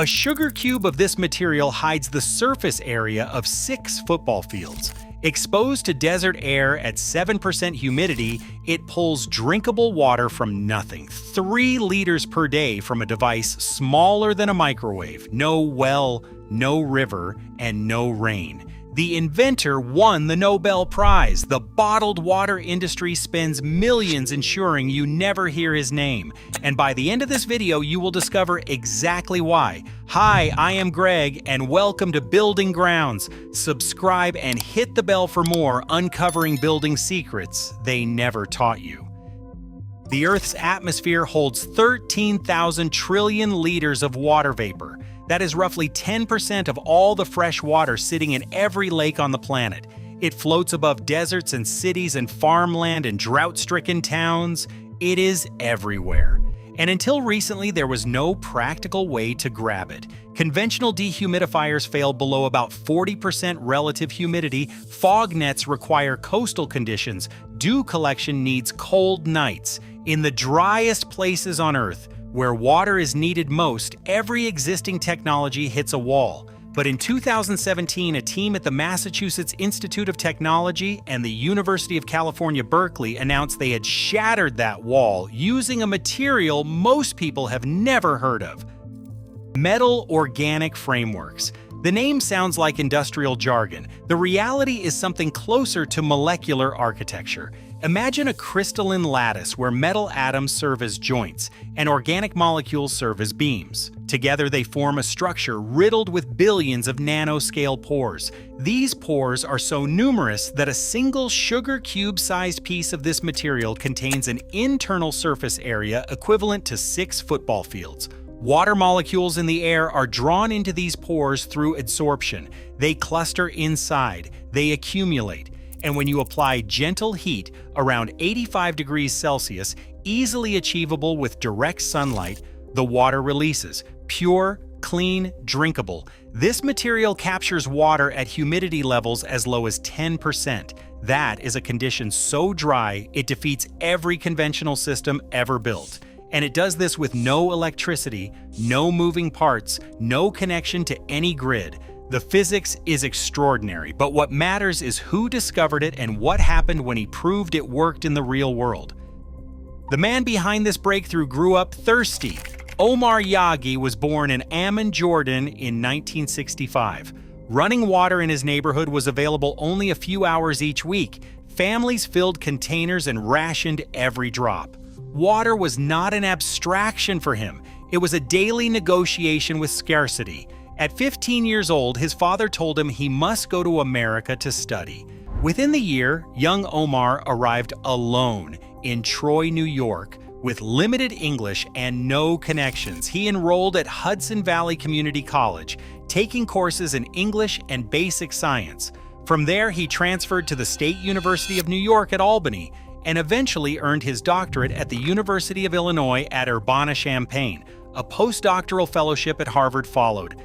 A sugar cube of this material hides the surface area of 6 football fields. Exposed to desert air at 7% humidity, it pulls drinkable water from nothing, 3 liters per day from a device smaller than a microwave. No well, no river, and no rain. The inventor won the Nobel Prize. The bottled water industry spends millions ensuring you never hear his name. And by the end of this video, you will discover exactly why. Hi, I am Greg, and welcome to Building Grounds. Subscribe and hit the bell for more uncovering building secrets they never taught you. The Earth's atmosphere holds 13,000 trillion liters of water vapor. That is roughly 10% of all the fresh water sitting in every lake on the planet. It floats above deserts and cities and farmland and drought-stricken towns. It is everywhere. And until recently, there was no practical way to grab it. Conventional dehumidifiers fail below about 40% relative humidity. Fog nets require coastal conditions. Dew collection needs cold nights. In the driest places on Earth, where water is needed most, every existing technology hits a wall. But in 2017, a team at the Massachusetts Institute of Technology and the University of California, Berkeley announced they had shattered that wall using a material most people have never heard of: metal organic frameworks. The name sounds like industrial jargon. The reality is something closer to molecular architecture. Imagine a crystalline lattice where metal atoms serve as joints and organic molecules serve as beams. Together they form a structure riddled with billions of nanoscale pores. These pores are so numerous that a single sugar cube-sized piece of this material contains an internal surface area equivalent to 6 football fields. Water molecules in the air are drawn into these pores through adsorption. They cluster inside, they accumulate. And when you apply gentle heat around 85 degrees Celsius, easily achievable with direct sunlight, the water releases, pure, clean, drinkable. This material captures water at humidity levels as low as 10%. That is a condition so dry, it defeats every conventional system ever built. And it does this with no electricity, no moving parts, no connection to any grid. The physics is extraordinary, but what matters is who discovered it and what happened when he proved it worked in the real world. The man behind this breakthrough grew up thirsty. Omar Yaghi was born in Amman, Jordan in 1965. Running water in his neighborhood was available only a few hours each week. Families filled containers and rationed every drop. Water was not an abstraction for him. It was a daily negotiation with scarcity. At 15 years old, his father told him he must go to America to study. Within the year, young Omar arrived alone in Troy, New York, with limited English and no connections. He enrolled at Hudson Valley Community College, taking courses in English and basic science. From there, he transferred to the State University of New York at Albany, and eventually earned his doctorate at the University of Illinois at Urbana-Champaign. A postdoctoral fellowship at Harvard followed.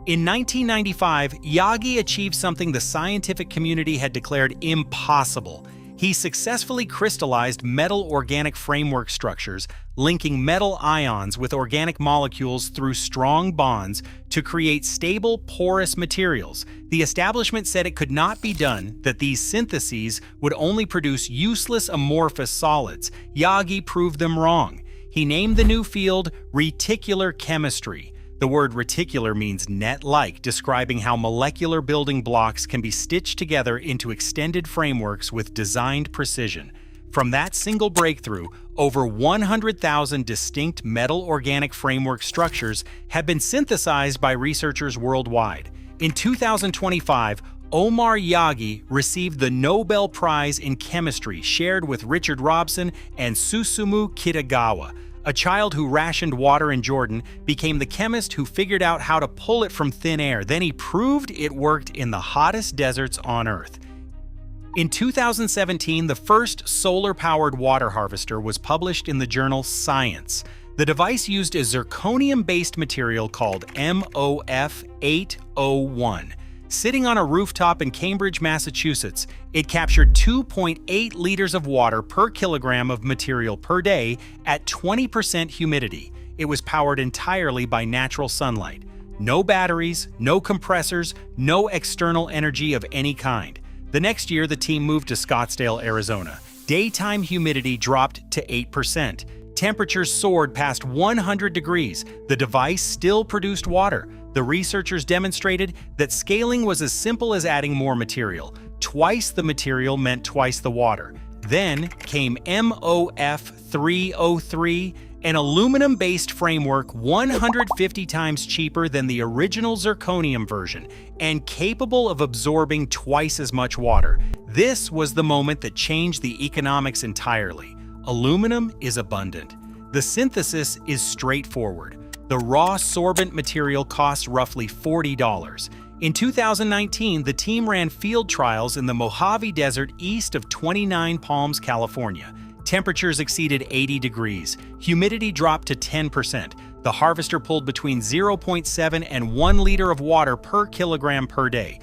In 1995, Yaghi achieved something the scientific community had declared impossible. He successfully crystallized metal organic framework structures, linking metal ions with organic molecules through strong bonds to create stable, porous materials. The establishment said it could not be done, that these syntheses would only produce useless amorphous solids. Yaghi proved them wrong. He named the new field reticular chemistry. The word reticular means net-like, describing how molecular building blocks can be stitched together into extended frameworks with designed precision. From that single breakthrough, over 100,000 distinct metal organic framework structures have been synthesized by researchers worldwide. In 2025, Omar Yaghi received the Nobel Prize in Chemistry, shared with Richard Robson and Susumu Kitagawa. A child who rationed water in Jordan became the chemist who figured out how to pull it from thin air. Then he proved it worked in the hottest deserts on Earth. In 2017, the first solar-powered water harvester was published in the journal Science. The device used a zirconium-based material called MOF801. Sitting on a rooftop in Cambridge, Massachusetts, it captured 2.8 liters of water per kilogram of material per day at 20% humidity. It was powered entirely by natural sunlight. No batteries, no compressors, no external energy of any kind. The next year, the team moved to Scottsdale, Arizona. Daytime humidity dropped to 8%. Temperatures soared past 100 degrees. The device still produced water. The researchers demonstrated that scaling was as simple as adding more material. Twice the material meant twice the water. Then came MOF303, an aluminum-based framework 150 times cheaper than the original zirconium version and capable of absorbing twice as much water. This was the moment that changed the economics entirely. Aluminum is abundant. The synthesis is straightforward. The raw sorbent material costs roughly $40. In 2019, the team ran field trials in the Mojave Desert east of 29 Palms, California. Temperatures exceeded 80 degrees. Humidity dropped to 10%. The harvester pulled between 0.7 and 1 liter of water per kilogram per day.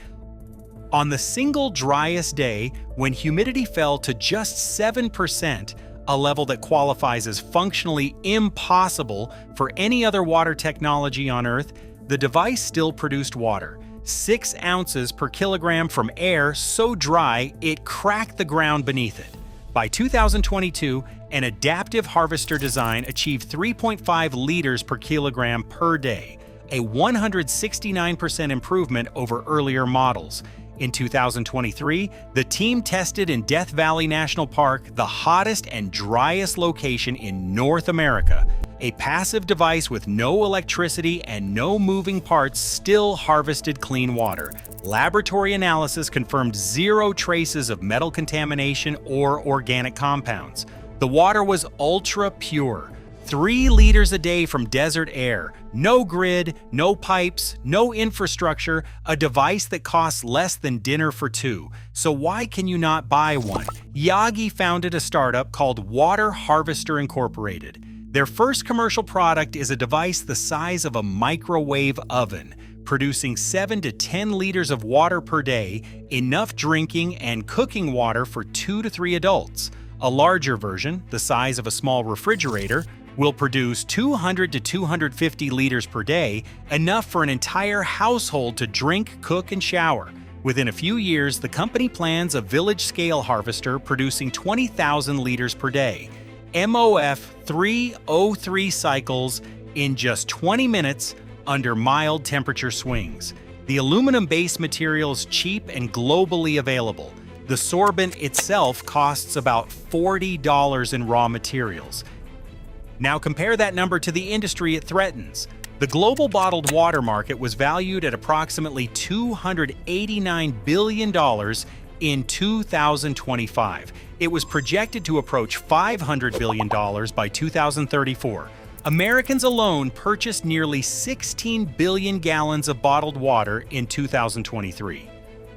On the single driest day, when humidity fell to just 7%, a level that qualifies as functionally impossible for any other water technology on Earth, the device still produced water. 6 ounces per kilogram from air so dry it cracked the ground beneath it. By 2022, an adaptive harvester design achieved 3.5 liters per kilogram per day, a 169% improvement over earlier models. In 2023, the team tested in Death Valley National Park, the hottest and driest location in North America. A passive device with no electricity and no moving parts still harvested clean water. Laboratory analysis confirmed 0 traces of metal contamination or organic compounds. The water was ultra pure. 3 liters a day from desert air. No grid, no pipes, no infrastructure, a device that costs less than dinner for 2. So why can you not buy one? Yagi founded a startup called Water Harvester Incorporated. Their first commercial product is a device the size of a microwave oven, producing 7 to 10 liters of water per day, enough drinking and cooking water for 2 to 3 adults. A larger version, the size of a small refrigerator, will produce 200 to 250 liters per day, enough for an entire household to drink, cook, and shower. Within a few years, the company plans a village-scale harvester producing 20,000 liters per day. MOF303 cycles in just 20 minutes under mild temperature swings. The aluminum-based material is cheap and globally available. The sorbent itself costs about $40 in raw materials. Now compare that number to the industry it threatens. The global bottled water market was valued at approximately $289 billion in 2025. It was projected to approach $500 billion by 2034. Americans alone purchased nearly 16 billion gallons of bottled water in 2023.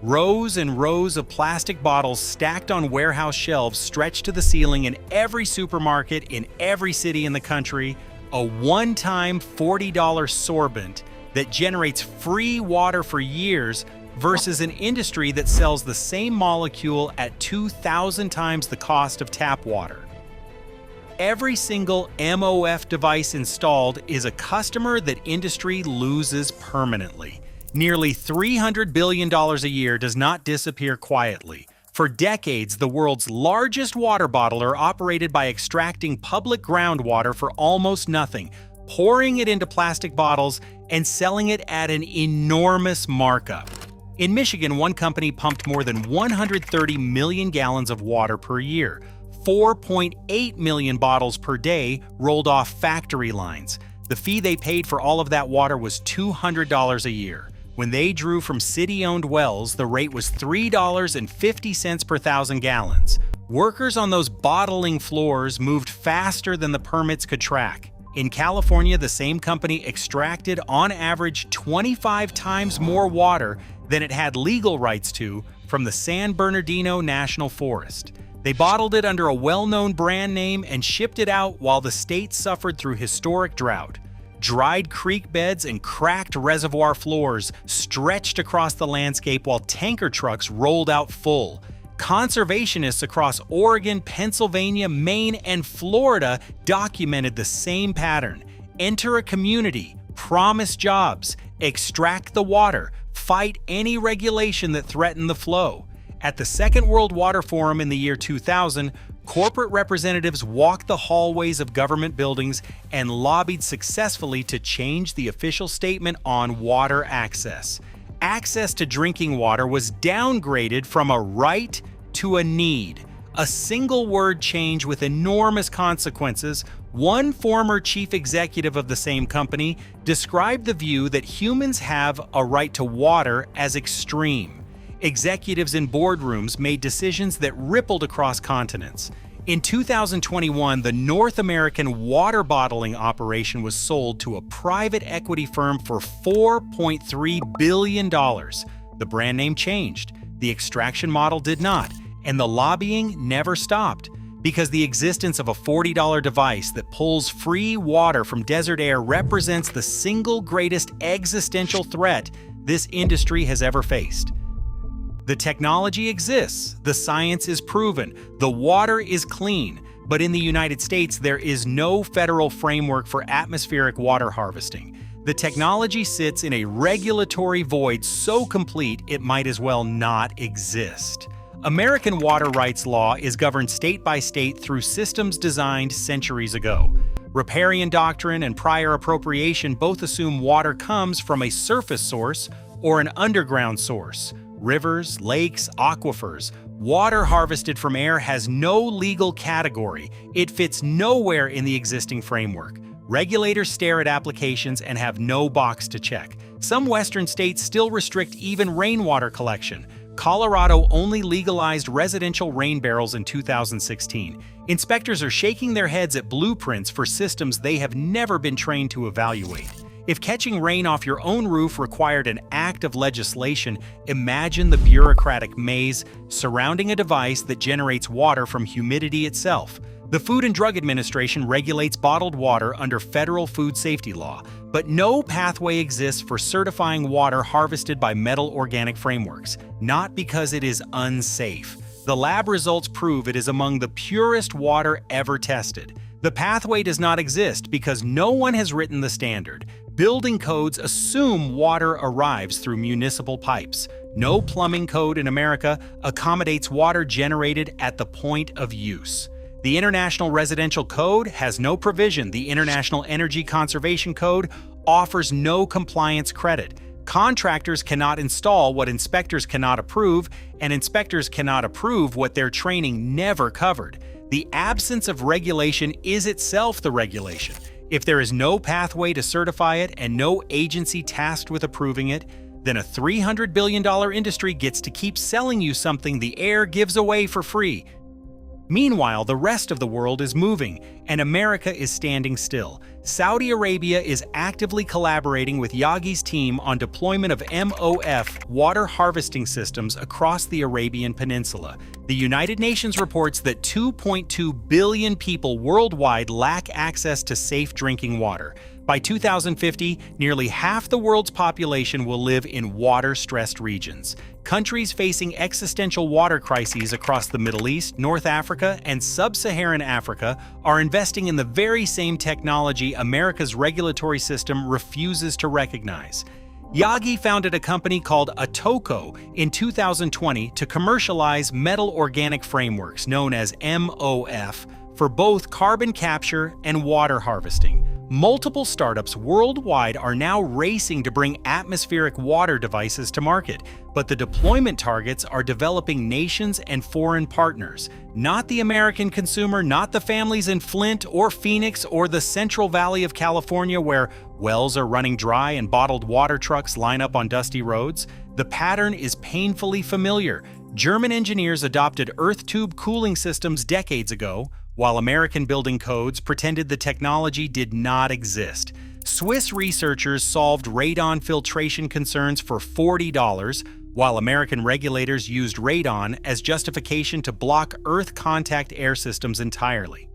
Rows and rows of plastic bottles stacked on warehouse shelves stretched to the ceiling in every supermarket in every city in the country. A one-time $40 sorbent that generates free water for years versus an industry that sells the same molecule at 2,000 times the cost of tap water. Every single MOF device installed is a customer that industry loses permanently. Nearly $300 billion a year does not disappear quietly. For decades, the world's largest water bottler operated by extracting public groundwater for almost nothing, pouring it into plastic bottles, and selling it at an enormous markup. In Michigan, one company pumped more than 130 million gallons of water per year. 4.8 million bottles per day rolled off factory lines. The fee they paid for all of that water was $200 a year. When they drew from city-owned wells, the rate was $3.50 per thousand gallons. Workers on those bottling floors moved faster than the permits could track. In California, the same company extracted on average 25 times more water than it had legal rights to from the San Bernardino National Forest. They bottled it under a well-known brand name and shipped it out while the state suffered through historic drought. Dried creek beds and cracked reservoir floors stretched across the landscape while tanker trucks rolled out full. Conservationists across Oregon, Pennsylvania, Maine, and Florida documented the same pattern. enter a community, promise jobs, extract the water, fight any regulation that threatened the flow. At the Second World Water Forum in the year 2000, corporate representatives walked the hallways of government buildings and lobbied successfully to change the official statement on water access. Access to drinking water was downgraded from a right to a need. A single word change with enormous consequences. One former chief executive of the same company described the view that humans have a right to water as extreme. Executives in boardrooms made decisions that rippled across continents. In 2021, the North American water bottling operation was sold to a private equity firm for $4.3 billion. The brand name changed, the extraction model did not, and the lobbying never stopped. Because the existence of a $40 device that pulls free water from desert air represents the single greatest existential threat this industry has ever faced. The technology exists, the science is proven, the water is clean, but in the United States there is no federal framework for atmospheric water harvesting. The technology sits in a regulatory void so complete it might as well not exist. American water rights law is governed state by state through systems designed centuries ago. Riparian doctrine and prior appropriation both assume water comes from a surface source or an underground source. Rivers, lakes, aquifers. Water harvested from air has no legal category. It fits nowhere in the existing framework. Regulators stare at applications and have no box to check. Some Western states still restrict even rainwater collection. Colorado only legalized residential rain barrels in 2016. Inspectors are shaking their heads at blueprints for systems they have never been trained to evaluate. If catching rain off your own roof required an act of legislation, imagine the bureaucratic maze surrounding a device that generates water from humidity itself. The Food and Drug Administration regulates bottled water under federal food safety law, but no pathway exists for certifying water harvested by metal organic frameworks, not because it is unsafe. The lab results prove it is among the purest water ever tested. The pathway does not exist because no one has written the standard. Building codes assume water arrives through municipal pipes. No plumbing code in America accommodates water generated at the point of use. The International Residential Code has no provision. The International Energy Conservation Code offers no compliance credit. Contractors cannot install what inspectors cannot approve, and inspectors cannot approve what their training never covered. The absence of regulation is itself the regulation. If there is no pathway to certify it and no agency tasked with approving it, then a $300 billion industry gets to keep selling you something the air gives away for free. Meanwhile, the rest of the world is moving, and America is standing still. Saudi Arabia is actively collaborating with Yagi's team on deployment of MOF water harvesting systems across the Arabian Peninsula. The United Nations reports that 2.2 billion people worldwide lack access to safe drinking water. By 2050, nearly half the world's population will live in water-stressed regions. Countries facing existential water crises across the Middle East, North Africa, and Sub-Saharan Africa are investing in the very same technology America's regulatory system refuses to recognize. Yagi founded a company called Atoko in 2020 to commercialize metal organic frameworks known as MOF for both carbon capture and water harvesting. Multiple startups worldwide are now racing to bring atmospheric water devices to market, but the deployment targets are developing nations and foreign partners, not the American consumer, not the families in Flint or Phoenix or the Central Valley of California where wells are running dry and bottled water trucks line up on dusty roads. The pattern is painfully familiar. German engineers adopted earth tube cooling systems decades ago, while American building codes pretended the technology did not exist. Swiss researchers solved radon filtration concerns for $40, while American regulators used radon as justification to block Earth contact air systems entirely.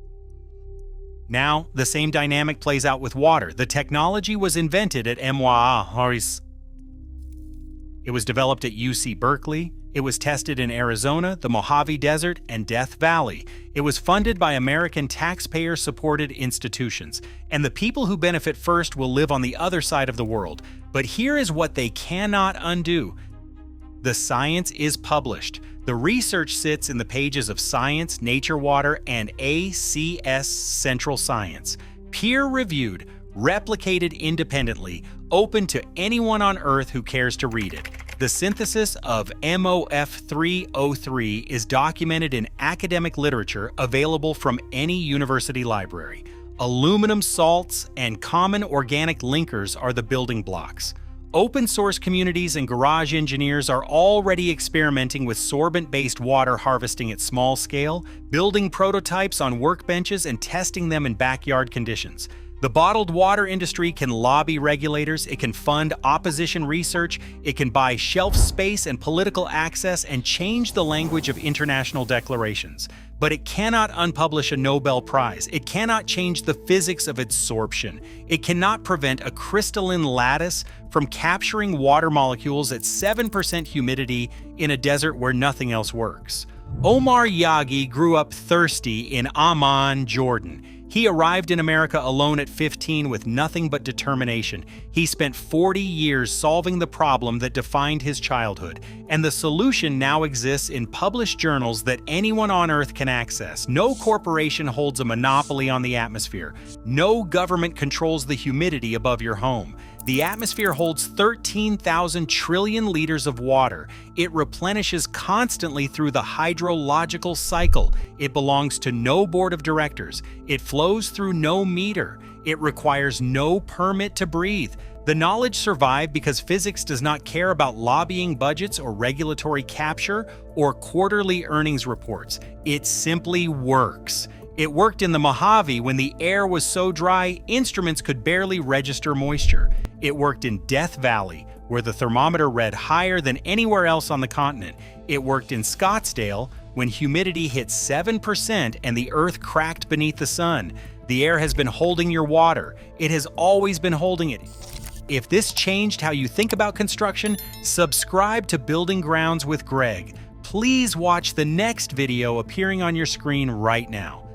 Now, the same dynamic plays out with water. The technology was invented at MWA. It was developed at UC Berkeley. It was tested in Arizona, the Mojave Desert, and Death Valley. It was funded by American taxpayer-supported institutions, and the people who benefit first will live on the other side of the world. But here is what they cannot undo. The science is published. The research sits in the pages of Science, Nature Water, and ACS Central Science. Peer-reviewed, replicated independently, open to anyone on Earth who cares to read it. The synthesis of MOF303 is documented in academic literature available from any university library. Aluminum salts and common organic linkers are the building blocks. Open source communities and garage engineers are already experimenting with sorbent-based water harvesting at small scale, building prototypes on workbenches and testing them in backyard conditions. The bottled water industry can lobby regulators, it can fund opposition research, it can buy shelf space and political access and change the language of international declarations. But it cannot unpublish a Nobel Prize. It cannot change the physics of adsorption. It cannot prevent a crystalline lattice from capturing water molecules at 7% humidity in a desert where nothing else works. Omar Yaghi grew up thirsty in Amman, Jordan. He arrived in America alone at 15 with nothing but determination. He spent 40 years solving the problem that defined his childhood, and the solution now exists in published journals that anyone on Earth can access. No corporation holds a monopoly on the atmosphere. No government controls the humidity above your home. The atmosphere holds 13,000 trillion liters of water. It replenishes constantly through the hydrological cycle. It belongs to no board of directors. It flows through no meter. It requires no permit to breathe. The knowledge survived because physics does not care about lobbying budgets or regulatory capture or quarterly earnings reports. It simply works. It worked in the Mojave when the air was so dry, instruments could barely register moisture. It worked in Death Valley, where the thermometer read higher than anywhere else on the continent. It worked in Scottsdale, when humidity hit 7% and the earth cracked beneath the sun. The air has been holding your water. It has always been holding it. If this changed how you think about construction, subscribe to Building Grounds with Greg. Please watch the next video appearing on your screen right now.